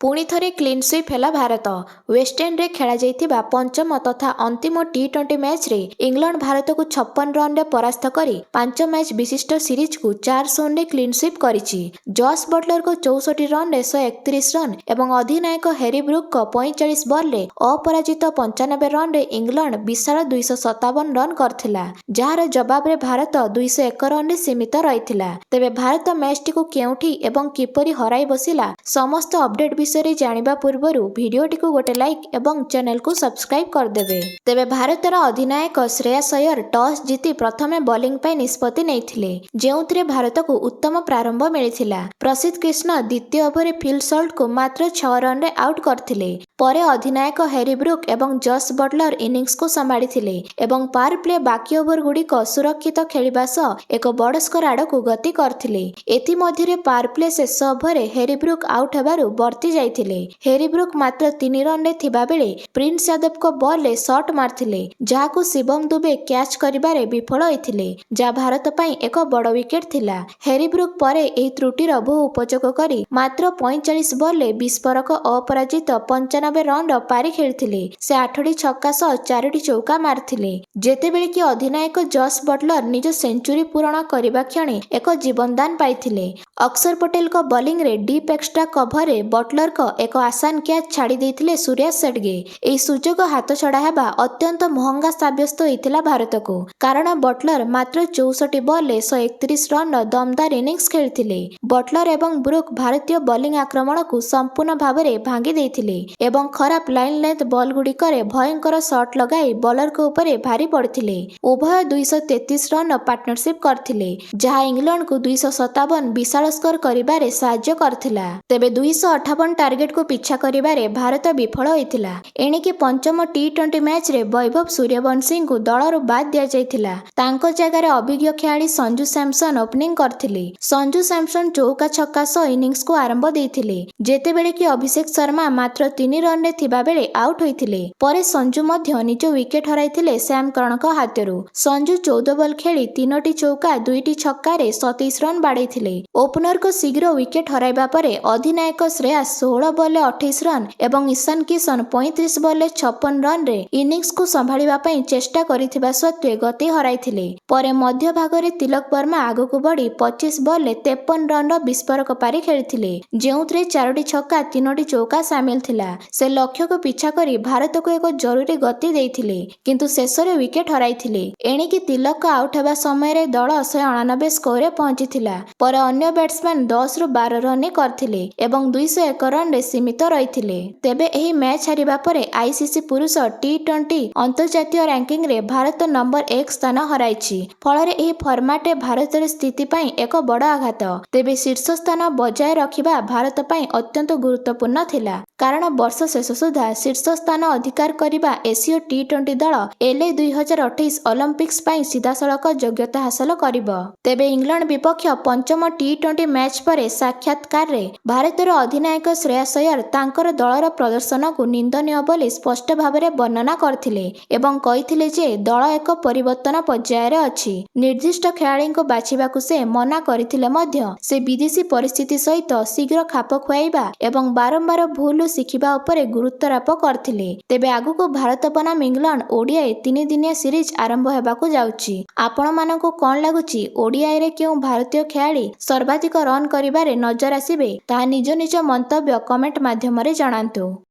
पुणी थरे clean sweep है भारत। वेस्टइंडीज खेल जाइथिबा पंचम तथा अंतिम टी20 मैच रे इंग्लैंड भारत को 56 रन रे परास्त करी 5 मैच विशिष्ट सीरीज को 4-0 रे क्लीन स्वीप करिछि। जॉस बटलर को 64 रन रे 131 रन एवं अधिनायक हैरी ब्रूक को 45 बॉल रे अपराजित 95 रन रे इंग्लैंड विशाल 257 रन करथिला, जार जवाब रे भारत 201 रन रे सीमित रहिथिला। तेबे भारत मैच टी को केउठी एवं किपरि हराई बसिला समस्त अपडेट विषय जानिबा पूर्वरु भिडियोटी को गोटे लाइक एवं चैनल को सब्सक्राइब कर देबे। तेबे भारतर अधिनायक श्रेयस अय्यर टॉस जीति प्रथमे बॉलिंग पे निष्पत्ति नेइथिले, जेउथिरे भारत को उत्तम प्रारंभ मिलिथिला। प्रसिद्ध कृष्ण द्वितीय ओवर फिल सल्ट को मात्र 6 रन रे आउट करथिले। परे अधिनायक हैरी ब्रूक एवं जॉस बटलर इनिंग्स को संभाळिथिले एवं पावर प्ले बाकी ओवर गुड़िक सुरक्षित खेलिबा सह एक बड़ स्कोर आड़क गति करथिले। एथि मध्यरे पावर प्ले शेष ओवर हैरी ब्रूक आउट हेबारु बर्ती जाइथिले। हैरी ब्रूक मात्र 3 रन रे थिबा बेले प्रिंस यादव को बॉल रे शॉट मारथिले, जाहाकू शिवम दुबे कैच करिबारे विफल होइथिले, जा भारत पई एक बड़ विकेट थिला। हैरी ब्रूक परे एही त्रुटिर बहु उपयोग करी मात्र 45 बॉल रे विस्फोरक अपराजित 95 रन पारी खेलिथिले। से 8टी छक्का सह 4टी चौका मारथिले, जेतेबेले कि अधिनायक जॉस बटलर निज सेंचुरी पूरण करिबा क्षणे एक जीवनदान पाइथिले। अक्षर पटेल को बॉलिंग रे डीप एक्स्ट्रा कवर रे बटलर को एक आसान कैच छाड़ी देथिले सूर्या सेठगे। एही सुजोग हाथ छड़ा हेबा अत्यंत महंगा साब्यस्त होइथिला भारत को, कारण बटलर मात्र 64 बॉल रे 131 रन दमदार इनिंग्स खेलिथिले। बटलर एवं ब्रूक भारतीय बॉलिंग आक्रमण को संपूर्ण भाबरे भांगी देथिले एवं खराब लाइन लेंथ बॉल गुड़िकरे भयंकर शॉट लगाई बॉलर को ऊपर भारी पड़थिले। उभय 233 रन पार्टनरशिप करथिले, जहां इंग्लैंड को 257 विशाल स्कोर करिबारे सहाय्य करथिला। तेबे 258 टार्गेट को पीछा करिबारे भारत विफल होइथिला। एणिकी पंचम टी20 मैच रे वैभव सूर्यवंशी को दलरु बाद दिया जाइथिला। तांको जगह रे अभिज्ञ खेलाड़ी संजू सैमसन ओपनिंग करथिले। संजू सैमसन चौका छक्का सह इनिंग्स को आरंभ देथिले, जेतेबेले कि अभिषेक शर्मा मात्र 3 रन रे थिबा बेले आउट होइथिले। परे संजू मध्य निज विकेट हराइथिले सैम करणक हातरू। संजू 14 बॉल खेली 3टी चौका 2टी छक्का रे 27 रन बाड़ैथिले। ओपनर को शीघ्र विकेट हराइबा परे अधिनायक श्रेयस 16 बॉल रे 28 रन एवं ईशान किशन 35 बॉल रे 56 रन रे इनिंग्स को संभाळिबा पई चेष्टा करिथिबा सत्वे गति हराइथिले। परे मध्य भाग रे तिलक वर्मा आगको बढ़ी 25 बॉल रे 53 रन रो विस्फोरक पारी खेलिथिले, जेउथरे 4टी छक्का 3टी चौका शामिल थिला। से लक्ष्य को पीछा करी भारत को एक जरूरी गति देइथिले, किंतु शेषरे विकेट हराइथिले। एणिकी तिलक आउट हेबा समय रे दल 199 स्कोर रे पहुंचीथिला। पर अन्य बैट्समैन 10 रु 12 रन करथिले एवं 201 रन रे सीमित रहिथिले। तेबे एही मैच हारिबा परे आईसीसी पुरुष टी20 अंतर्जातीय रैंकिंग रे भारत नंबर 1 स्थान हराइछि। फलरे एही फॉर्मेट रे भारतर स्थिति पई एक बड़ आघात। तेबे शीर्ष स्थान बजाय रखिबा भारत पई अत्यंत गुरुत्वपूर्ण थिला, कारण वर्ष शेष सुधा शीर्ष स्थान अधिकार करिबा एशियो टी20 दल एलए 2028 ओलंपिक्स पई सीधासळख योग्यता हासिल करिब। तेबे इंग्लैंड विपक्ष पंचम टी20 मैच परे साक्षात्कार रे भारतर अधिनायक श्रेयस अय्यर तांकर दलर प्रदर्शन को निंदनीय बोली स्पष्ट भाबरे वर्णना करथिले एवं कहिथिले जे दल एक परिवर्तन पर्याय रे अछि। निर्दिष्ट खेलाड़ी को बाछिबाकू से मना करथिले मध्य से विदेशी परिस्थिति सहित शीघ्र खाप खुआइबा एवं बारंबार भूल शिखिबा उपरे गुरुत्वारोप करथिले। तेबे आगु को भारत बनाम इंग्लैंड ओडीआई 3 दिनिया सीरीज आरंभ हेबाकू जाउछि। आपण मानकू कोन लागुछि ओडीआई रे केउ भारतीय खेलाड़ी सर्वाधिक रन करिबारे नजर आसिबे? ताहा निज निज मंतव्य कमेंट माध्यम रे जणांतु।